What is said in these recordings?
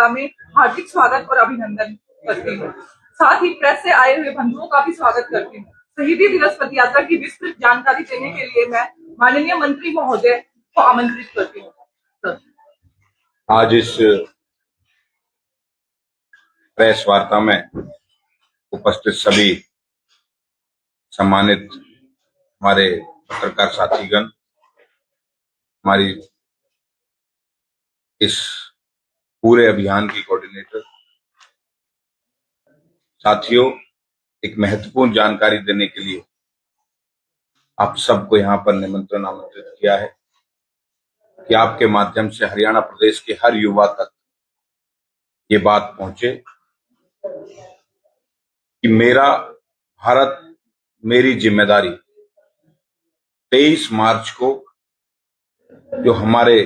वार्ता में हार्दिक स्वागत और अभिनंदन करती हूँ। साथ ही प्रेस से आए हुए बंधुओं का भी स्वागत करती हूँ। शहीदी दिवस पद यात्रा की विस्तृत जानकारी देने के लिए मैं माननीय मंत्री महोदय को आमंत्रित करती हूँ। आज इस प्रेस वार्ता में उपस्थित सभी सम्मानित हमारे पत्रकार साथीगण, हमारी इस पूरे अभियान की कोऑर्डिनेटर साथियों, एक महत्वपूर्ण जानकारी देने के लिए आप सबको यहाँ पर निमंत्रण आमंत्रित किया है कि आपके माध्यम से हरियाणा प्रदेश के हर युवा तक ये बात पहुंचे कि मेरा भारत मेरी जिम्मेदारी 23 मार्च को जो हमारे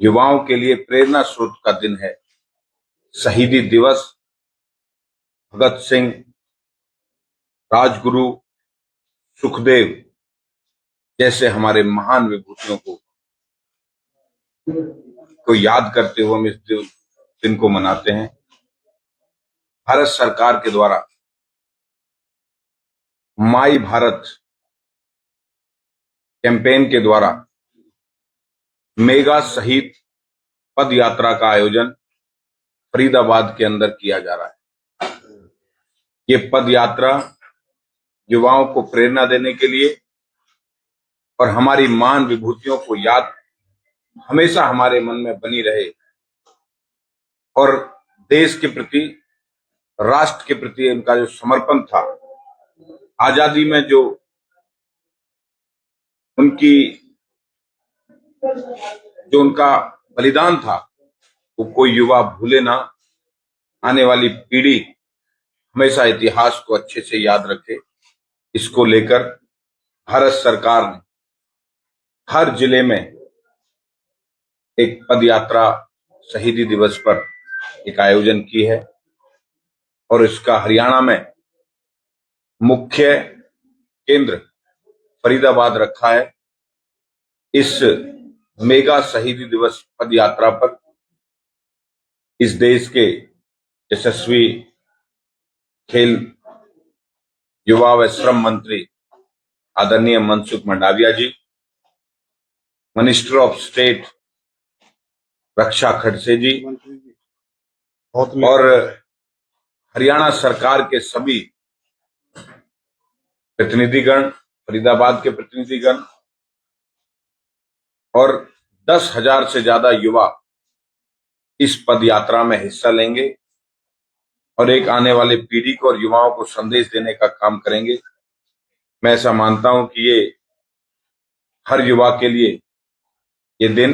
युवाओं के लिए प्रेरणा स्रोत का दिन है, शहीदी दिवस, भगत सिंह, राजगुरु, सुखदेव जैसे हमारे महान विभूतियों को याद करते हुए हम इस दिन को मनाते हैं। भारत सरकार के द्वारा माई भारत कैंपेन के द्वारा मेगा शहीद पद यात्रा का आयोजन फरीदाबाद के अंदर किया जा रहा है। ये पद यात्रा युवाओं को प्रेरणा देने के लिए और हमारी महान विभूतियों को याद हमेशा हमारे मन में बनी रहे और देश के प्रति, राष्ट्र के प्रति इनका जो समर्पण था, आजादी में जो उनका बलिदान था, वो कोई युवा भूले ना, आने वाली पीढ़ी हमेशा इतिहास को अच्छे से याद रखे। इसको लेकर भारत सरकार ने हर जिले में एक पद यात्रा शहीदी दिवस पर एक आयोजन की है और इसका हरियाणा में मुख्य केंद्र फरीदाबाद रखा है। इस मेगा शहीदी दिवस पद यात्रा पर इस देश के यशस्वी खेल, युवा व श्रम मंत्री आदरणीय मनसुख मंडाविया जी, मिनिस्टर ऑफ स्टेट रक्षा खड़से जी और हरियाणा सरकार के सभी प्रतिनिधिगण, फरीदाबाद के प्रतिनिधिगण और 10,000 से ज्यादा युवा इस पद यात्रा में हिस्सा लेंगे और एक आने वाले पीढ़ी को और युवाओं को संदेश देने का काम करेंगे। मैं ऐसा मानता हूं कि ये हर युवा के लिए ये दिन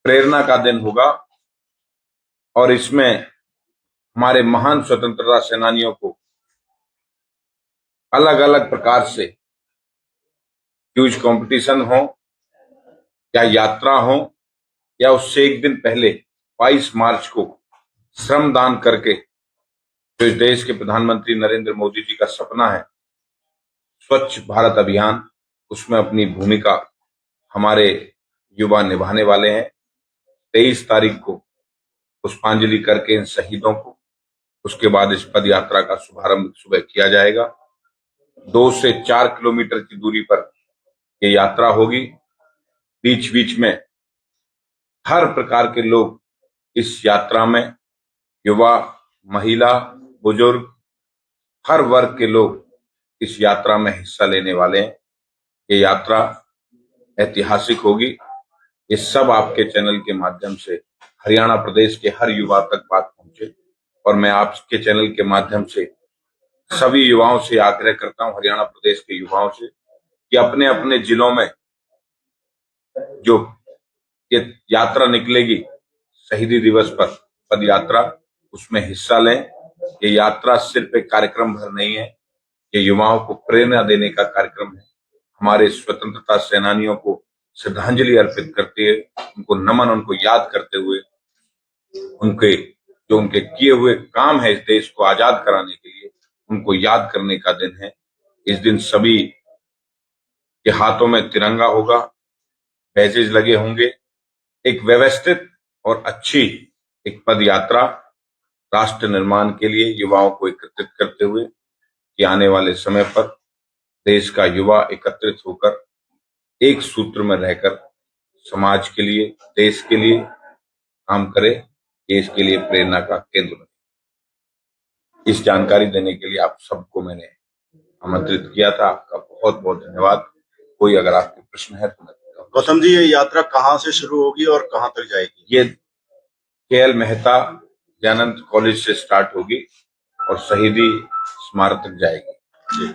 प्रेरणा का दिन होगा और इसमें हमारे महान स्वतंत्रता सेनानियों को अलग अलग प्रकार से क्यूज कंपटीशन हो या यात्रा हो या उससे एक दिन पहले 22 मार्च को श्रमदान करके जो इस देश के प्रधानमंत्री नरेंद्र मोदी जी का सपना है स्वच्छ भारत अभियान, उसमें अपनी भूमिका हमारे युवा निभाने वाले हैं। 23 तारीख को पुष्पांजलि करके इन शहीदों को, उसके बाद इस पद यात्रा का शुभारंभ सुबह किया जाएगा। 2 से 4 किलोमीटर की दूरी पर ये यात्रा होगी। बीच बीच में हर प्रकार के लोग इस यात्रा में, युवा, महिला, बुजुर्ग, हर वर्ग के लोग इस यात्रा में हिस्सा लेने वाले हैं। ये यात्रा ऐतिहासिक होगी। ये सब आपके चैनल के माध्यम से हरियाणा प्रदेश के हर युवा तक बात पहुंचे और मैं आपके चैनल के माध्यम से सभी युवाओं से आग्रह करता हूं, हरियाणा प्रदेश के युवाओं से, कि अपने अपने जिलों में जो ये यात्रा निकलेगी शहीदी दिवस पर पद यात्रा, उसमें हिस्सा लें। ये यात्रा सिर्फ एक कार्यक्रम भर नहीं है, ये युवाओं को प्रेरणा देने का कार्यक्रम है। हमारे स्वतंत्रता सेनानियों को श्रद्धांजलि अर्पित करते हुए, उनको नमन, उनको याद करते हुए, उनके किए हुए काम है इस देश को आजाद कराने के लिए, उनको याद करने का दिन है। इस दिन सभी के हाथों में तिरंगा होगा, बैजेज लगे होंगे। एक व्यवस्थित और अच्छी एक पद यात्रा राष्ट्र निर्माण के लिए युवाओं को एकत्रित करते हुए कि आने वाले समय पर देश का युवा एकत्रित होकर एक सूत्र में रहकर समाज के लिए, देश के लिए काम करे, ये इसके लिए प्रेरणा का केंद्र बने। इस जानकारी देने के लिए आप सबको मैंने आमंत्रित किया था। आपका बहुत बहुत धन्यवाद। कोई अगर आपके प्रश्न है तो मैं गौतम जी, ये यात्रा कहाँ से शुरू होगी और कहाँ तक जाएगी? ये के.एल. मेहता दयानंद कॉलेज से स्टार्ट होगी और शहीदी स्मारक तक जाएगी। जी।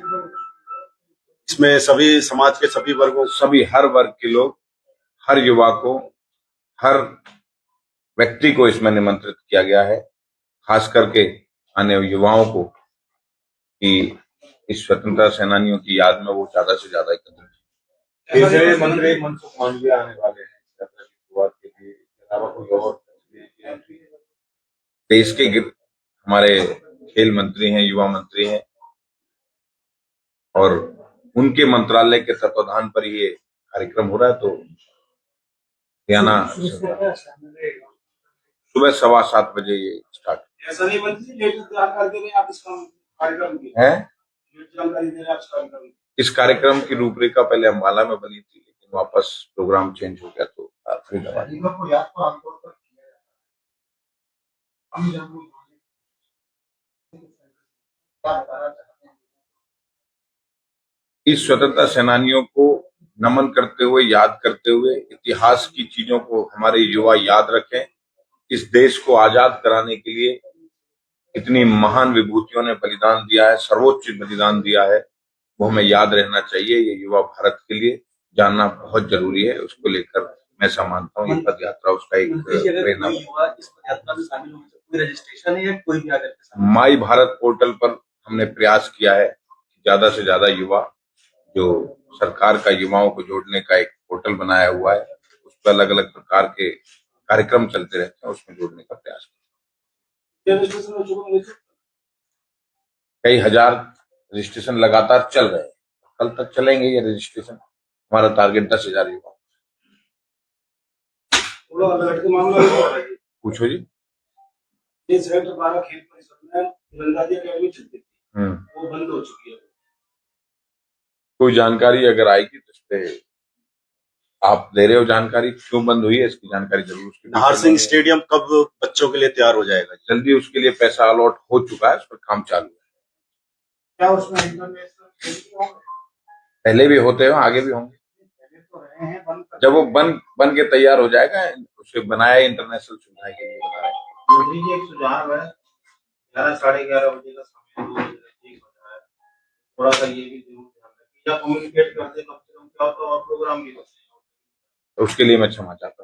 इसमें सभी समाज के सभी वर्गों, सभी हर वर्ग के लोग, हर युवा को, हर व्यक्ति को इसमें निमंत्रित किया गया है, खास करके आने वाले युवाओं को कि इस स्वतंत्रता सेनानियों की याद में वो ज्यादा से ज्यादा एकत्रित हो। केंद्रीय मंत्री मनसुख मांडविया आने वाले हैं यात्रा की शुरुआत के लिए, इसके अलावा कोई और देश के हमारे खेल मंत्री हैं, युवा मंत्री हैं और उनके मंत्रालय के तत्वाधान पर ये कार्यक्रम हो रहा है। तो हरियाणा सुबह 7:15 बजे ये स्टार्ट ऐसा नहीं मंत्री लेटेस्ट जानकारी दे रहे हैं आप इस कार्यक्रम की है। जानकारी दे रहे हैं आप इस कार्यक्रम की। इस कार्यक्रम की रूपरेखा पहले अम्बाला में बनी थी, लेकिन वापस प्रोग्राम चेंज हो गया तो फरीदाबाद। इस स्वतंत्रता सेनानियों को नमन करते हुए, याद करते हुए, इतिहास की चीजों को हमारे युवा याद रखें। इस देश को आजाद कराने के लिए इतनी महान विभूतियों ने बलिदान दिया है, सर्वोच्च बलिदान दिया है, वो हमें याद रहना चाहिए। ये युवा भारत के लिए जानना बहुत जरूरी है। उसको लेकर मैं ऐसा मानता हूँ ये पद यात्रा उसका एक प्रेरणा। रजिस्ट्रेशन है या कोई भी आकर माई भारत पोर्टल पर हमने प्रयास किया है कि ज्यादा से ज्यादा युवा, जो सरकार का युवाओं को जोड़ने का एक पोर्टल बनाया हुआ है, उस पर अलग अलग प्रकार के कार्यक्रम चलते रहते हैं, उसमें जोड़ने का प्रयास कई हजार रजिस्ट्रेशन लगातार चल रहे हैं, कल तक चलेंगे ये रजिस्ट्रेशन। हमारा टारगेट 10,000 युवा। पूछो जी। इस खेल परिषद में तीरंदाजी अकेडमी चलती थी, वो बंद हो चुकी है। कोई जानकारी अगर आएगी तो इस पे आप दे रहे हो जानकारी, क्यों बंद हुई है इसकी जानकारी जरूर। नाहर सिंह स्टेडियम कब बच्चों के लिए तैयार हो जाएगा? जल्दी उसके लिए पैसा अलॉट हो चुका है, उस पर काम चालू है। क्या उसमें इंटरनेशनल पहले भी होते हैं, आगे भी होंगे। जब वो बन के तैयार हो जाएगा, उसे बनाया इंटरनेशनल सुविधा के लिए बना रहे हैं। मोदी जी एक सुझाव है, 11 साढ़े 11 बजे का समय 2 बजे ठीक हो जाए, थोड़ा सा ये भी जरूर ध्यान रखें या कम्युनिकेट करते कम से कम क्या होता है और प्रोग्राम भी होते हैं। उसके लिए मैं क्षमा चाहता हूँ।